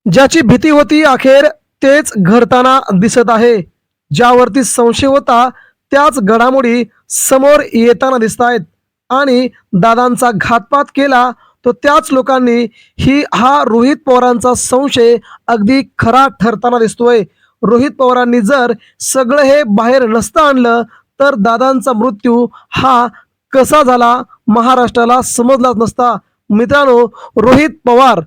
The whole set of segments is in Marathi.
ज्याची भीती होती अखेर तेच घडताना दिसत आहे. ज्यावरती संशय होता त्याच घडामोडी समोर येताना दिसत आहेत. आणि दादांचा घातपात केला तो त्याच लोकांनी हा रोहित पवारांचा संशय अगदी खरा ठरताना दिसतोय. रोहित पवारांनी जर सगळं हे बाहेर नसतं आणलं तर दादांचा मृत्यू हा कसा झाला महाराष्ट्राला समजलाच नसता. मित्रांनो, रोहित पवार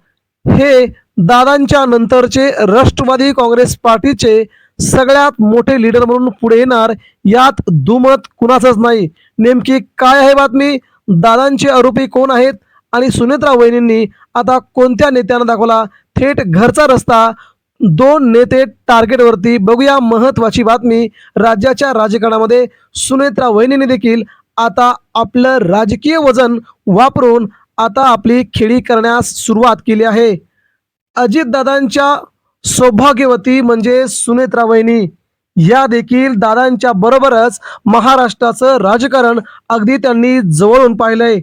हे दादांच्या नंतरचे राष्ट्रवादी काँग्रेस पार्टीचे सगळ्यात मोठे लीडर म्हणून पुढे येणार यात दुमत कुणाचंच नाही. नेमकी काय आहे बातमी, दादांचे आरोपी कोण आहेत आणि सुनेत्रा वहिनींनी आता कोणत्या नेत्यांना दाखवला थेट घरचा रस्ता, दोन नेते टार्गेटवरती, बघूया महत्वाची बातमी. राज्याच्या राजकारणामध्ये सुनेत्रा वहिनींनी देखील आता आपलं राजकीय वजन वापरून आता आपली खेळी करण्यास सुरुवात केली आहे. अजितदादांच्या सौभाग्यवती म्हणजे सुनेत्रा वहिनी या देखील दादांच्या बरोबरच महाराष्ट्राचं राजकारण अगदी त्यांनी जवळून पाहिलंय.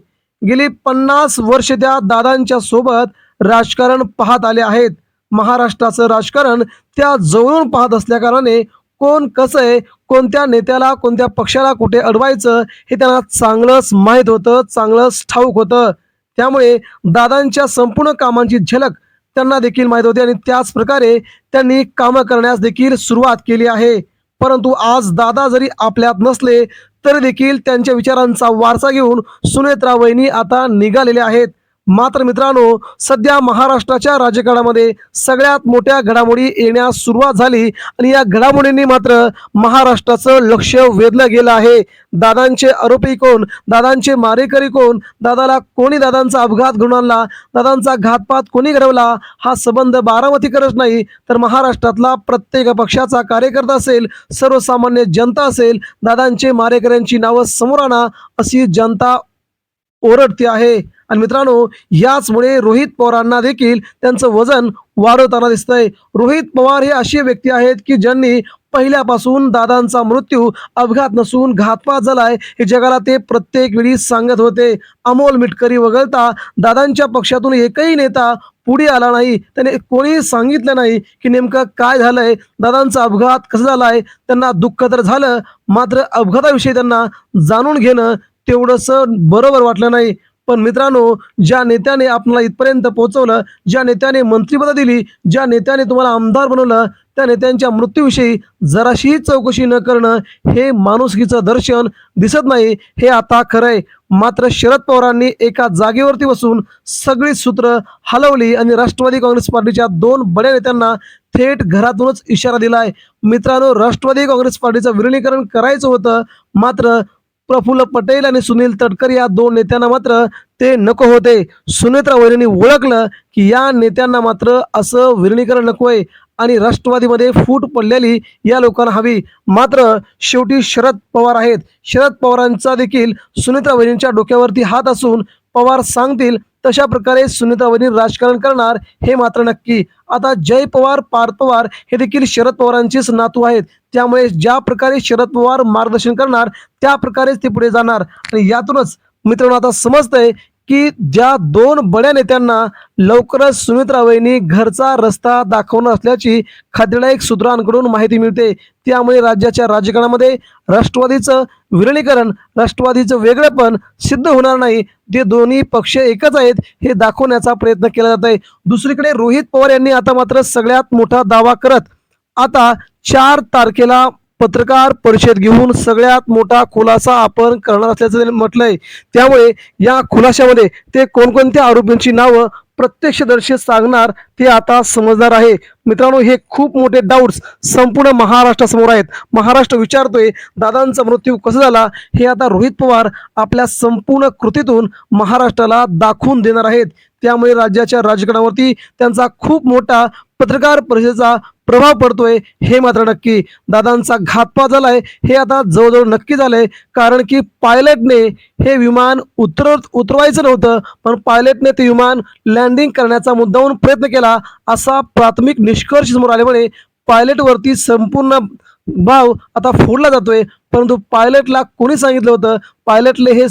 गेली 50 वर्ष त्या दादांच्या सोबत राजकारण पाहत आले आहेत. महाराष्ट्राचं राजकारण त्या जवळून पाहत असल्याकारणाने कोण कसं आहे, कोणत्या नेत्याला कोणत्या पक्षाला कुठे अडवायचं हे त्यांना चांगलंच माहीत होतं, चांगलंच ठाऊक होतं. त्यामुळे दादांच्या संपूर्ण कामांची झलक त्यांना देखील माहीत होती आणि त्याच प्रकारे त्यांनी कामं करण्यास देखील सुरुवात केली आहे. परंतु आज दादा जरी आपल्यात नसले तरी देखील त्यांच्या विचारांचा वारसा घेऊन सुनेत्रा वहिनी आता निघालेल्या आहेत. मात्र मित्रांनो, सध्या महाराष्ट्राच्या राजकारणामध्ये सगळ्यात मोठ्या घडामोडी येण्यास सुरुवात झाली आणि या घडामोडींनी मात्र महाराष्ट्राचं लक्ष वेधलं गेलं आहे. दादांचे आरोपी कोण, दादांचे मारेकरी कोण, दादाला कोणी दादांचा अपघात घडवून आणला, दादांचा घातपात कोणी घडवला, हा संबंध बारामतीकरच नाही तर महाराष्ट्रातला प्रत्येक पक्षाचा कार्यकर्ता असेल, सर्वसामान्य जनता असेल, दादांचे मारेकऱ्यांची नावं समोर आणा अशी जनता ओरडते आहे. आणि मित्रांनो, याचमुळे रोहित पवारांना देखील त्यांचं वजन वाढवताना दिसतंय. रोहित पवार हे अशी व्यक्ती आहेत की ज्यांनी पहिल्यापासून दादांचा मृत्यू अपघात नसून घातपात झालाय हे जगाला ते प्रत्येक वेळी सांगत होते. अमोल मिटकरी वगळता दादांच्या पक्षातून एकही नेता पुढे आला नाही. त्याने कोणी सांगितलं नाही की नेमकं काय झालंय, दादांचा अपघात कसा झालाय. त्यांना दुःख तर झालं, मात्र अपघाताविषयी त्यांना जाणून घेणं तेवढंसं बरोबर वाटलं नाही. पण मित्रांनो, ज्या नेत्याने आपल्याला इथपर्यंत पोहोचवलं, ज्या नेत्याने मंत्रिपद दिली, ज्या नेत्याने तुम्हाला आमदार बनवलं, त्या नेत्यांच्या मृत्यूविषयी जराशीही चौकशी न करणं हे माणुसकीचं दर्शन दिसत नाही, हे आता खरंय. मात्र शरद पवारांनी एका जागेवरती बसून सगळी सूत्र हलवली आणि राष्ट्रवादी काँग्रेस पार्टीच्या दोन बड्या नेत्यांना थेट घरातूनच इशारा दिलाय. मित्रांनो, राष्ट्रवादी काँग्रेस पार्टीचं विलिनीकरण करायचं होतं, मात्र प्रफुल्ल पटेल आणि सुनील तटकरे या दोन नेत्यांना मात्र ते नको होते. सुनेत्रा वहिनींनी ओळखलं की या नेत्यांना मात्र असं विलिनीकरण नकोय आणि राष्ट्रवादीमध्ये फूट पडलेली या लोकांना हवी. मात्र शेवटी शरद पवार आहेत. शरद पवारांचा देखील सुनेत्रा वहिनींच्या डोक्यावरती हात असून पवार सांगतील तशा प्रकारे सुनेत्रा वहिनी राजकारण करणार हे मात्र नक्की. आता जय पवार, पार्थ पवार हे देखील शरद पवारांचेच नातू आहेत. त्यामुळे ज्या प्रकारे शरद पवार मार्गदर्शन करणार त्या प्रकारेच ते पुढे जाणार. आणि यातूनच मित्रांनो आता समजतंय की ज्या दोन बड्या नेत्यांना लवकरच सुनेत्रा वहिनी घरचा रस्ता दाखवणार असल्याची खात्रीलायक सूत्रांकडून माहिती मिळते. त्यामुळे राज्याच्या राजकारणामध्ये राष्ट्रवादीचं विलिनीकरण, राष्ट्रवादीचं वेगळेपण सिद्ध होणार नाही. ते दोन्ही पक्ष एकच आहेत हे दाखवण्याचा प्रयत्न केला जात आहे. दुसरीकडे रोहित पवार यांनी आता मात्र सगळ्यात मोठा दावा करत आता 4 तारखेला पत्रकार परिषद घेऊन सगळ्यात मोठा खुलासा आपण करणार असल्याचं त्यांनी म्हटलंय. त्यामुळे या खुलाशामध्ये ते कोणकोणत्या आरोपींची नावं प्रत्यक्षदर्शी सांगणार ते आता समजणार आहे. मित्रांनो, हे खूप मोठे डाऊट्स संपूर्ण महाराष्ट्रासमोर आहेत. महाराष्ट्र विचारतोय दादांचा मृत्यू कसा झाला, हे आता रोहित पवार आपल्या संपूर्ण कृतीतून महाराष्ट्राला दाखवून देणार आहेत. त्यामुळे राज्याच्या राजकारणावरती त्यांचा खूप मोठा पत्रकार परिषदेचा प्रभाव पडतोय हे मात्र नक्की. दादांचा घातपात झालाय हे आता जवळजवळ नक्की झालंय, कारण की पायलटने हे विमान उतरवायचं नव्हतं, पण पायलटने ते विमान लँडिंग करण्याचा मुद्दामून प्रयत्न केला असा प्राथमिक निष्कर्ष समोर आल्यामुळे पायलटवरती संपूर्ण भाव आता फोडला जातोय. परंतु पायलटला कोणी सांगितलं होतं, पायलटले हे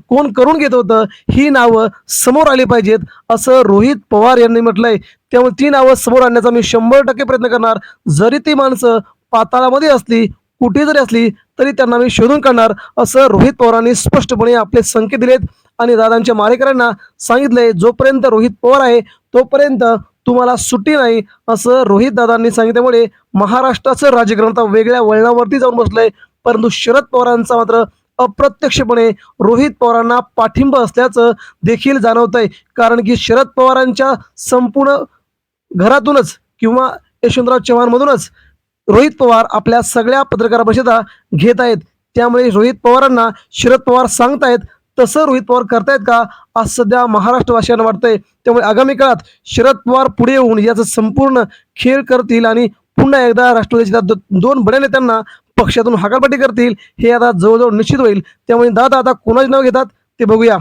कोण करून घेत होतं, ही नावं समोर आली पाहिजेत असं रोहित पवार यांनी म्हटलंय. त्यामुळे ती नावं समोर आणण्याचा मी 100% प्रयत्न करणार. जरी ती माणसं पाताळामध्ये असली, कुठे जरी असली तरी त्यांना मी शोधून काढणार, असं रोहित पवारांनी स्पष्टपणे आपले संकेत दिलेत. आणि दादांच्या मारेकऱ्यांना सांगितलंय, जोपर्यंत रोहित पवार आहे तोपर्यंत तुम्हाला सुट्टी नाही, असं रोहित दादांनी सांगितल्यामुळे महाराष्ट्राचं राजकारण आता वेगळ्या वळणावरती जाऊन बसलंय. परंतु शरद पवारांचा मात्र अप्रत्यक्षपणे रोहित पवारांना पाठिंबा असल्याचं देखील जाणवतंय. कारण की शरद पवारांच्या संपूर्ण घरातूनच किंवा यशवंतराव चव्हाणमधूनच रोहित पवार आपल्या सगळ्या पत्रकार परिषदा घेत आहेत. त्यामुळे रोहित पवारांना शरद पवार सांगतायत तसं रोहित पवार करतायत का, आज सध्या महाराष्ट्रवासियांना वाटतंय. त्यामुळे आगामी काळात शरद पवार पुढे येऊन याचं संपूर्ण खेळ करतील आणि पुन्हा एकदा राष्ट्रवादीच्या दोन बड्या नेत्यांना पक्षातून हकालपट्टी करतील, हे आता जवळजवळ निश्चित होईल. त्यामुळे दादा आता कोणाचे नाव घेतात ते बघूया.